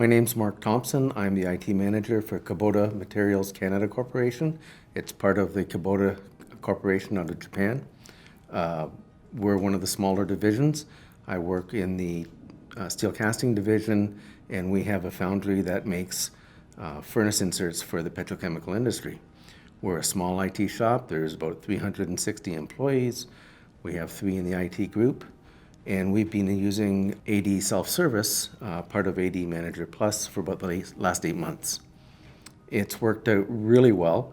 My name's Mark Thompson. I'm the IT manager for Kubota Materials Canada Corporation. It's part of the Kubota Corporation out of Japan. We're one of the smaller divisions. I work in the steel casting division, and we have a foundry that makes furnace inserts for the petrochemical industry. We're a small IT shop. There's about 360 employees. We have 3 in the IT group. And we've been using ADSelfService, part of ADManager Plus, for about the last 8 months. It's worked out really well.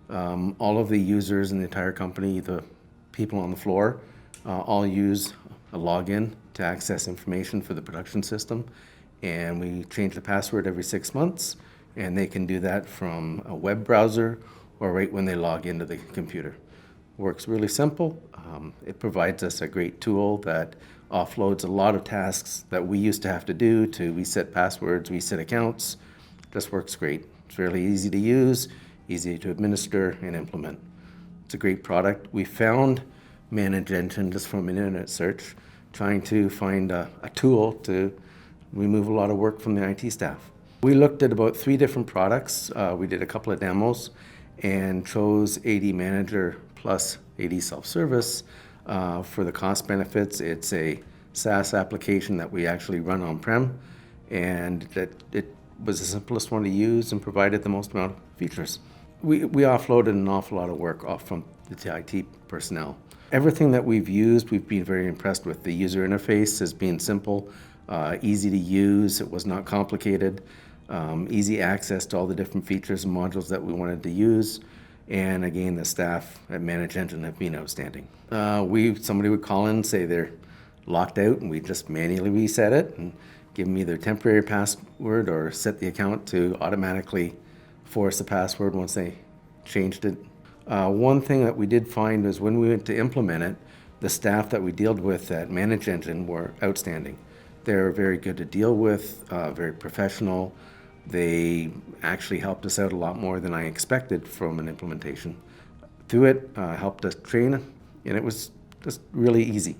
All of the users in the entire company, the people on the floor, all use a login to access information for the production system. And we change the password every 6 months, and they can do that from a web browser or right when they log into the computer. Works really simple. It provides us a great tool that offloads a lot of tasks that we used to have to do to reset passwords, reset accounts. Just works great. It's really easy to use, easy to administer and implement. It's a great product. We found ManageEngine just from an internet search, trying to find a tool to remove a lot of work from the IT staff. We looked at about 3 different products. We did a couple of demos and chose ADManager plus ADSelfService for the cost benefits. It's a SaaS application that we actually run on-prem, and that it was the simplest one to use and provided the most amount of features. We offloaded an awful lot of work off from the IT personnel. Everything that we've used, we've been very impressed with. The user interface has been simple, easy to use. It was not complicated. Easy access to all the different features and modules that we wanted to use. And again, the staff at ManageEngine have been outstanding. Somebody would call in and say they're locked out, and we just manually reset it and give them either temporary password or set the account to automatically force the password once they changed it. One thing that we did find was when we went to implement it, the staff that we dealt with at ManageEngine were outstanding. They're very good to deal with, very professional. They actually helped us out a lot more than I expected from an implementation. Through it, helped us train, and it was just really easy.